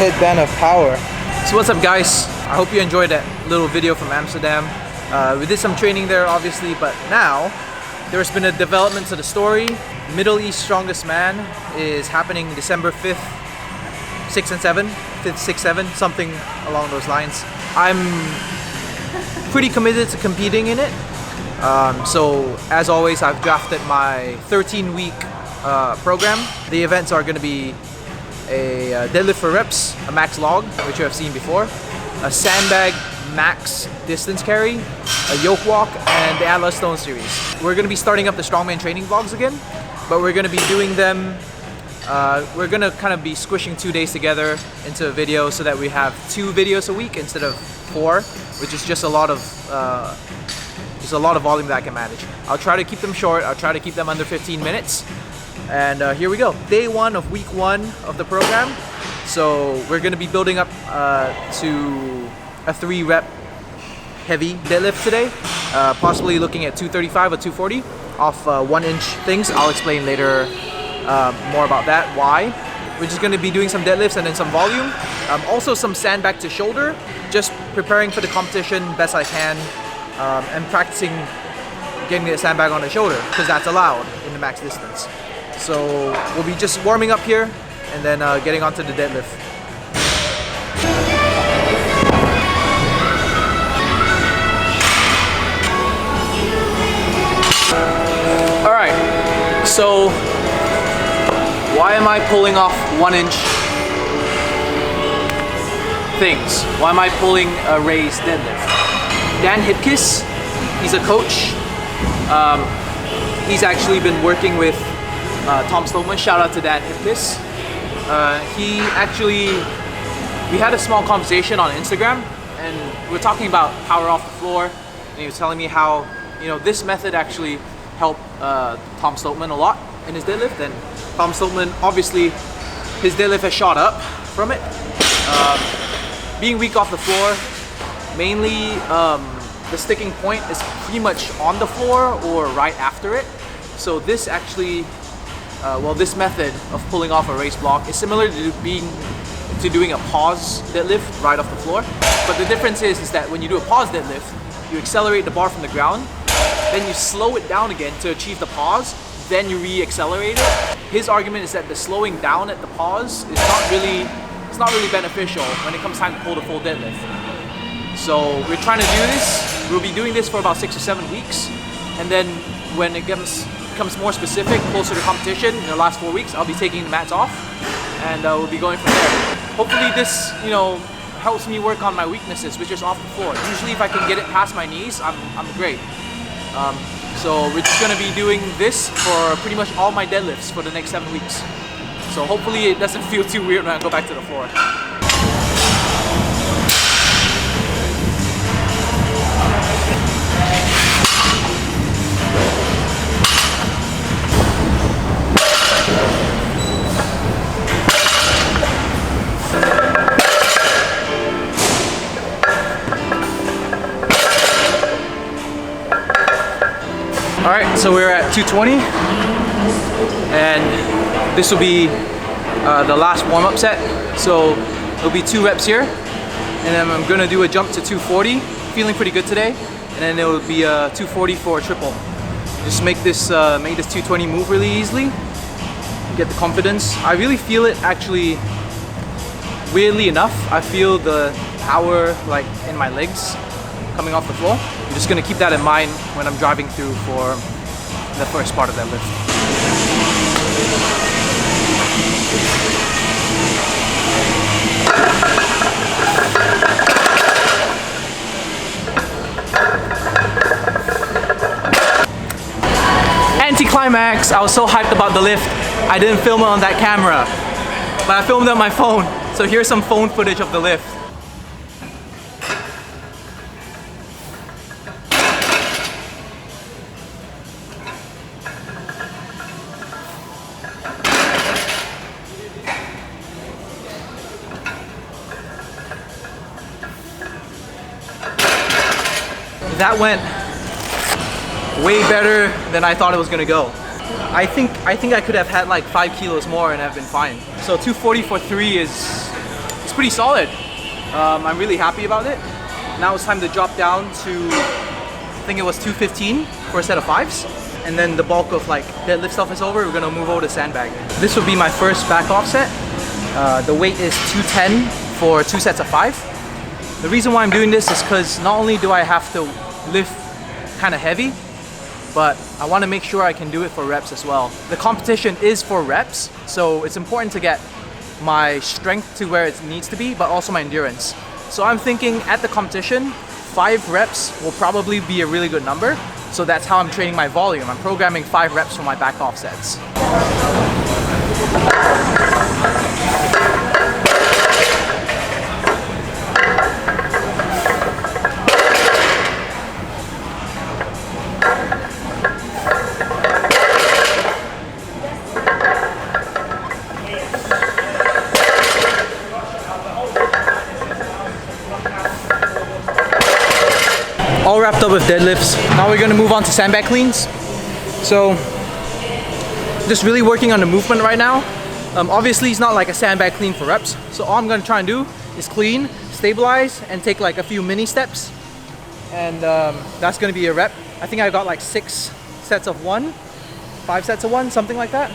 headband of power. So what's up guys? I hope you enjoyed that little video from Amsterdam. We did some training there obviously, but now there's been a development to the story. Middle East Strongest Man is happening December 5th, 6th and 7th, 5th, 6th, 7th, something along those lines. I'm pretty committed to competing in it. So as always, I've drafted my 13-week program. The events are going to be a deadlift for reps, a max log, which you have seen before, a sandbag max distance carry, a yoke walk, and the Atlas Stone series. We're going to be starting up the strongman training vlogs again, but we're going to be doing them, we're going to kind of be squishing 2 days together into a video so that we have 2 videos a week instead of 4, which is just a lot of volume that I can manage. I'll try to keep them short, I'll try to keep them under 15 minutes. And here we go, day 1 of week 1 of the program. So we're going to be building up to a 3-rep heavy deadlift today, possibly looking at 235 or 240 off 1-inch things. I'll explain later more about that, why. We're just going to be doing some deadlifts and then some volume. Also some sandbag to shoulder, just preparing for the competition best I can, and practicing getting the sandbag on the shoulder because that's allowed in the max distance. So we'll be just warming up here and then getting onto the deadlift. Alright, so why am I pulling off 1-inch things? Why am I pulling a raised deadlift? Dan Hipkiss, he's a coach. He's actually been working with Tom Sloman. Shout out to Dan Hipkiss. We had a small conversation on Instagram and we're talking about power off the floor, and he was telling me how, you know, this method actually helped Tom Sloman a lot in his deadlift, and Tom Sloman, obviously his deadlift has shot up from it. Being weak off the floor, mainly the sticking point is pretty much on the floor or right after it. So this actually, this method of pulling off a raised block is similar to doing a pause deadlift right off the floor. But the difference is that when you do a pause deadlift, you accelerate the bar from the ground, then you slow it down again to achieve the pause, then you re-accelerate it. His argument is that the slowing down at the pause is not really beneficial when it comes time to pull the full deadlift. So we're trying to do this. We'll be doing this for about 6 or 7 weeks, and then when it becomes more specific, closer to competition, in the last 4 weeks, I'll be taking the mats off, and we'll be going from there. Hopefully this, you know, helps me work on my weaknesses, which is off the floor. Usually if I can get it past my knees, I'm great. So we're just gonna be doing this for pretty much all my deadlifts for the next 7 weeks. So hopefully it doesn't feel too weird when I go back to the floor. Alright, so we're at 220, and this will be the last warm-up set. So it'll be 2 reps here, and then I'm gonna do a jump to 240, feeling pretty good today, and then it will be a 240 for a triple. Just make this 220 move really easily, get the confidence. I really feel it actually, weirdly enough, I feel the power like in my legs coming off the floor. I'm just gonna keep that in mind when I'm driving through for the first part of that lift. Anticlimax! I was so hyped about the lift, I didn't film it on that camera, but I filmed it on my phone. So here's some phone footage of the lift. That went way better than I thought it was gonna go. I think I could have had like 5 kilos more and I've been fine. So 240 for 3 is it's pretty solid. I'm really happy about it. Now it's time to drop down to, I think it was 215 for a set of 5s. And then the bulk of like deadlift stuff is over. We're gonna move over to sandbag. This will be my first back off set. The weight is 210 for 2 sets of 5. The reason why I'm doing this is because not only do I have to lift kind of heavy, but I want to make sure I can do it for reps as well. The competition is for reps, so it's important to get my strength to where it needs to be, but also my endurance. So I'm thinking at the competition, 5 reps will probably be a really good number. So that's how I'm training my volume. I'm programming 5 reps for my back off sets. All wrapped up with deadlifts. Now we're gonna move on to sandbag cleans. So just really working on the movement right now. Obviously it's not like a sandbag clean for reps. So all I'm gonna try and do is clean, stabilize, and take like a few mini steps. And that's gonna be a rep. I think I got like 6 sets of 1, 5 sets of 1, something like that.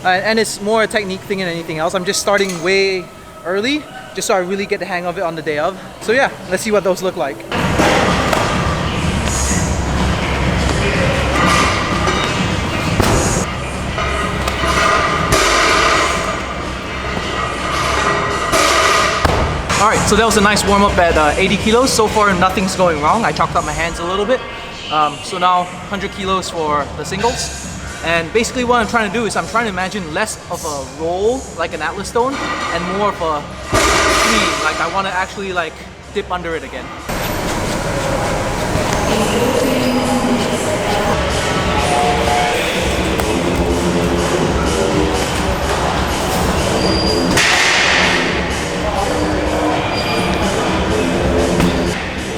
And it's more a technique thing than anything else. I'm just starting way early, just so I really get the hang of it on the day of. So yeah, let's see what those look like. Alright, so that was a nice warm-up at 80 kilos. So far, nothing's going wrong. I chalked up my hands a little bit. So now 100 kilos for the singles. And basically what I'm trying to do is I'm trying to imagine less of a roll, like an Atlas stone, and more of a clean. Like I want to actually like dip under it again.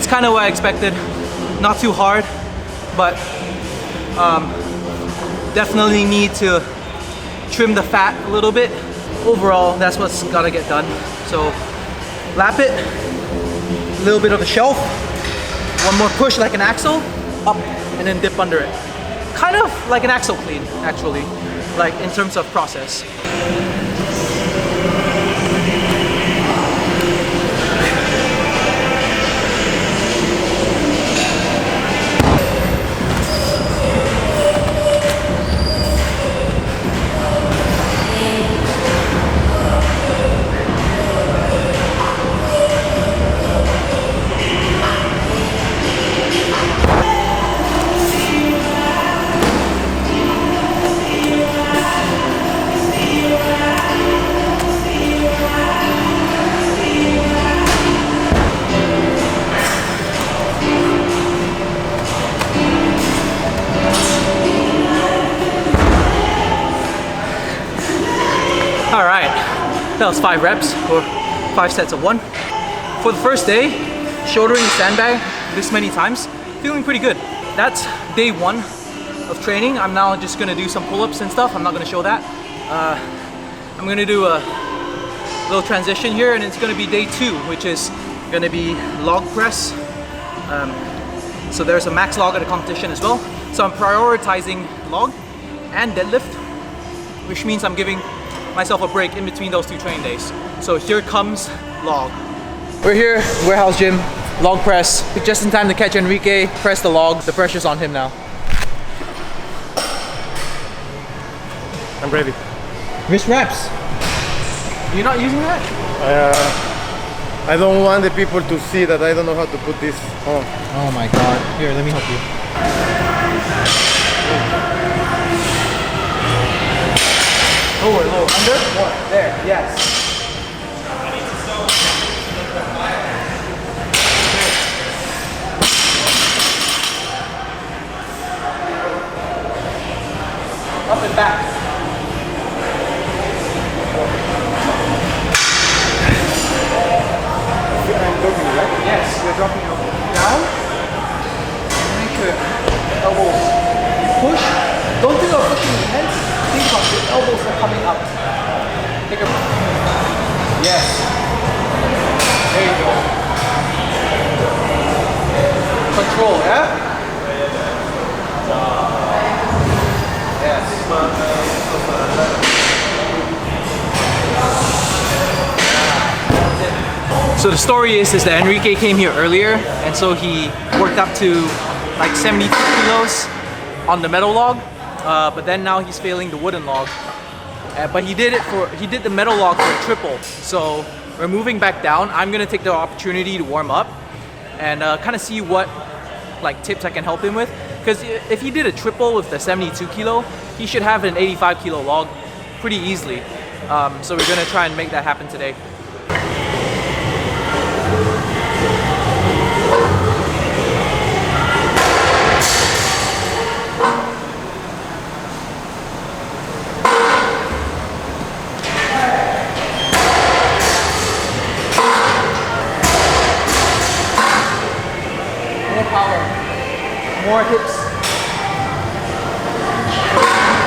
Kind of what I expected, not too hard, but definitely need to trim the fat a little bit. Overall, that's what's gotta get done. So lap it, a little bit of a shelf, one more push like an axle, up, and then dip under it. Kind of like an axle clean, actually, like in terms of process. Alright, that was 5 reps or 5 sets of 1. For the first day, shouldering the sandbag this many times, feeling pretty good. That's day 1 of training. I'm now just gonna do some pull-ups and stuff. I'm not gonna show that. I'm gonna do a little transition here, and it's gonna be day 2, which is gonna be log press. So there's a max log at the competition as well. So I'm prioritizing log and deadlift, which means I'm giving myself a break in between those 2 training days. So here comes log. We're here, warehouse gym, log press. Just in time to catch Enrique, press the log. The pressure's on him now. I'm ready. Wrist wraps. You're not using that? I don't want the people to see that I don't know how to put this on. Oh my god. Here, let me help you. Lower, lower, under, more, there, yes. Up and back. I'm dropping it, right? Yes, you're dropping your down. Make your elbows push. Don't think of pushing your hands. Think of your elbows are coming up. Take a... Yes. There you go. Control, yeah? Yes. So the story is that Enrique came here earlier, and so he worked up to like 72 kilos on the metal log, but then now he's failing the wooden log. But he did the metal log for a triple. So we're moving back down. I'm gonna take the opportunity to warm up and kind of see what like tips I can help him with. Because if he did a triple with the 72 kilo, he should have an 85 kilo log pretty easily. So we're gonna try and make that happen today. More hips.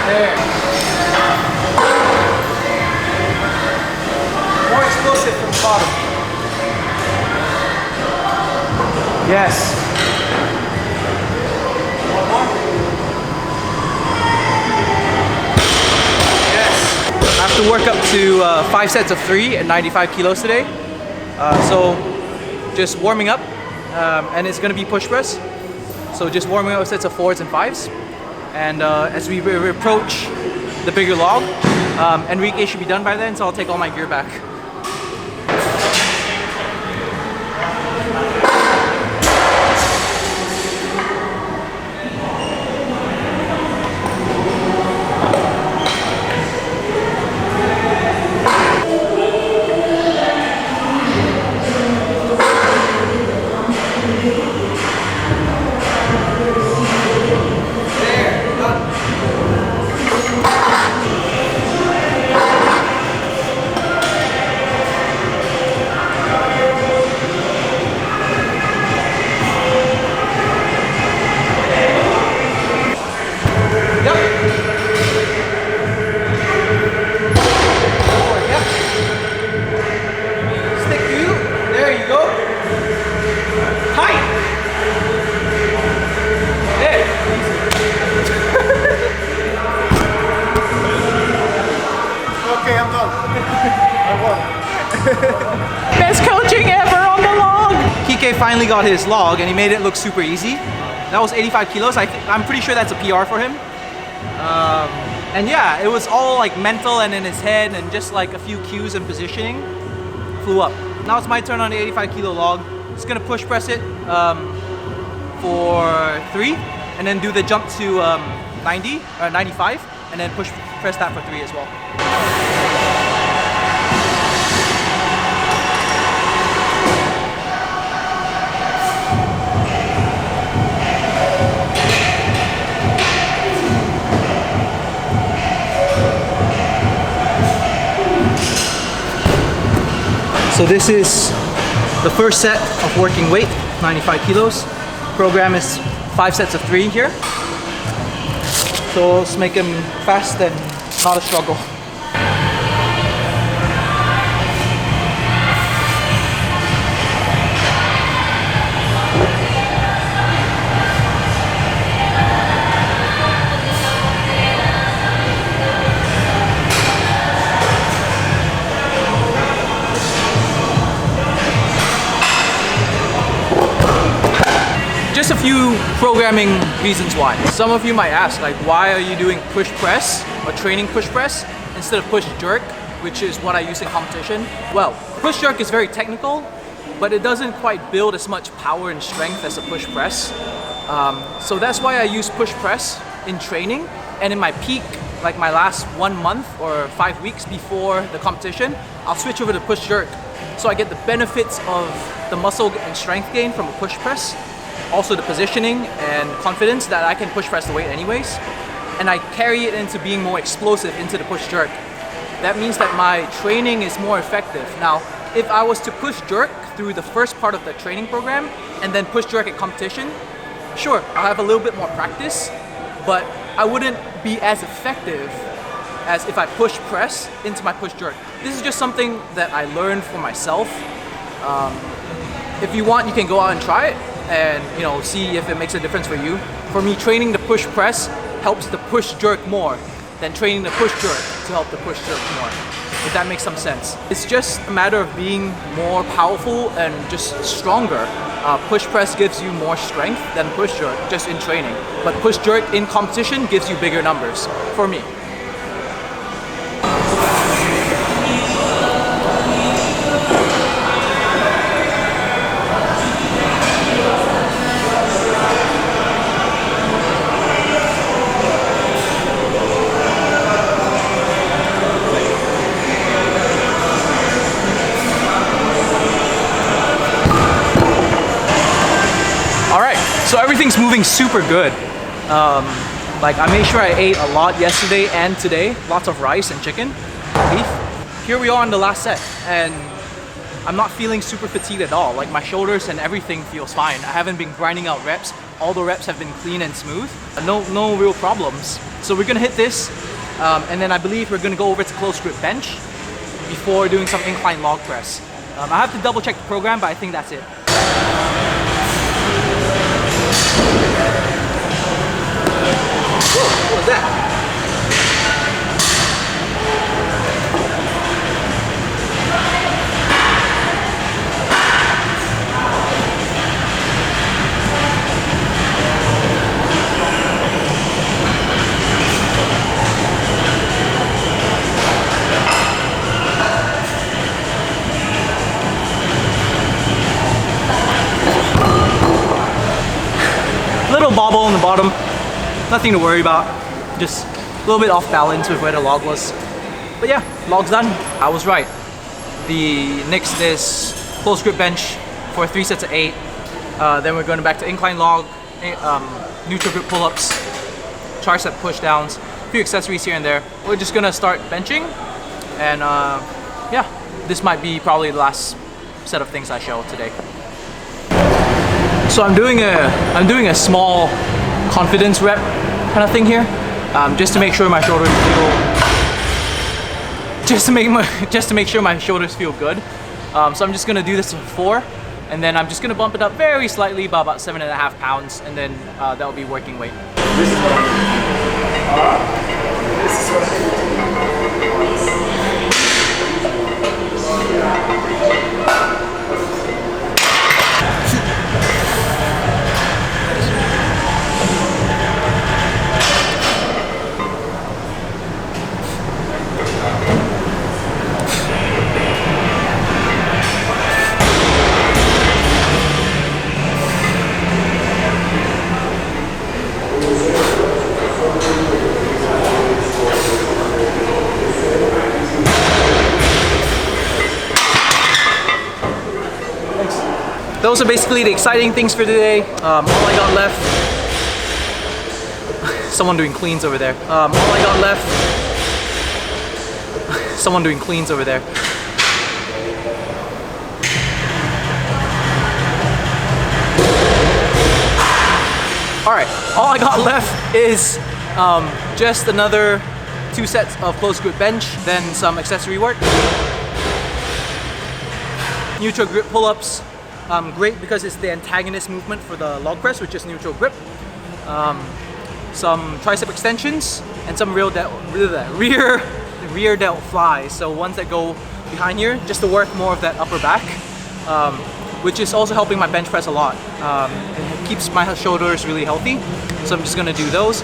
There. More explosive from the bottom. Yes. One more. Yes. I have to work up to 5 sets of 3 at 95 kilos today. So just warming up, and it's gonna be push press. So just warming up with sets of 4s and 5s. And as we approach the bigger log, Enrique should be done by then, so I'll take all my gear back. Best coaching ever on the log! Kike finally got his log and he made it look super easy. That was 85 kilos. I'm pretty sure that's a PR for him. And yeah, it was all like mental and in his head and just like a few cues and positioning. Flew up. Now it's my turn on the 85 kilo log. Just gonna push press it for 3 and then do the jump to 90 or 95 and then push press that for 3 as well. So this is the first set of working weight, 95 kilos. Program is 5 sets of 3 here. So let's make them fast and not a struggle. Just a few programming reasons why. Some of you might ask, like, why are you doing push press or training push press instead of push jerk, which is what I use in competition? Well, push jerk is very technical, but it doesn't quite build as much power and strength as a push press. So that's why I use push press in training, and in my peak, like my last 1 month or 5 weeks before the competition, I'll switch over to push jerk. So I get the benefits of the muscle and strength gain from a push press, also the positioning and confidence that I can push press the weight anyways, and I carry it into being more explosive into the push jerk. That means that my training is more effective. Now, if I was to push jerk through the first part of the training program and then push jerk at competition, sure, I'll have a little bit more practice, but I wouldn't be as effective as if I push press into my push jerk. This is just something that I learned for myself If you want, you can go out and try it and see if it makes a difference for you. For me, training the push press helps the push jerk more than training the push jerk to help the push jerk more, if that makes some sense. It's just a matter of being more powerful and just stronger. Push press gives you more strength than push jerk just in training, but push jerk in competition gives you bigger numbers for me. So everything's moving super good. Like I made sure I ate a lot yesterday and today. Lots of rice and chicken, beef. Here we are on the last set and I'm not feeling super fatigued at all. Like my shoulders and everything feels fine. I haven't been grinding out reps. All the reps have been clean and smooth. No real problems. So we're gonna hit this and then I believe we're gonna go over to close grip bench before doing some incline log press. I have to double check the program, but I think that's it. What was that? Little bobble on the bottom. Nothing to worry about, just a little bit off balance with where the log was. But yeah, log's done. I was right. The next is close grip bench for 3 sets of 8. Then we're going back to incline log, neutral grip pull-ups, tricep push downs, a few accessories here and there. We're just gonna start benching, and yeah, this might be probably the last set of things I show today. So I'm doing a small confidence rep kind of thing here, just to make sure my shoulders feel, just to make sure my shoulders feel good. So I'm just gonna do this for 4, and then I'm just gonna bump it up very slightly by about 7.5 pounds, and then that will be working weight. Those are basically the exciting things for today. All I got left, someone doing cleans over there. All I got left, someone doing cleans over there. All right, all I got left is just another 2 sets of close grip bench, then some accessory work. Neutral grip pull-ups. Great because it's the antagonist movement for the log press, which is neutral grip. Some tricep extensions and some rear delt flies. So ones that go behind here, just to work more of that upper back, which is also helping my bench press a lot. It keeps my shoulders really healthy. So I'm just gonna do those.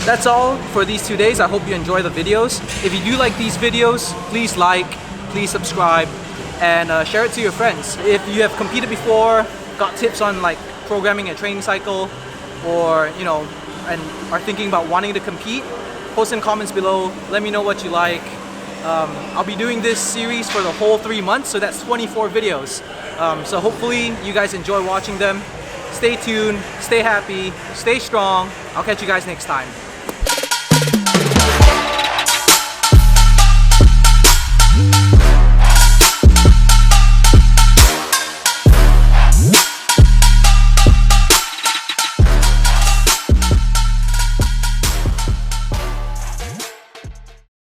That's all for these 2 days. I hope you enjoy the videos. If you do like these videos, please like, please subscribe, and share it to your friends. If you have competed before, got tips on like programming a training cycle, or and are thinking about wanting to compete, post in comments below. Let me know what you like. I'll be doing this series for the whole 3 months, so that's 24 videos. So hopefully you guys enjoy watching them. Stay tuned, stay happy, stay strong. I'll catch you guys next time.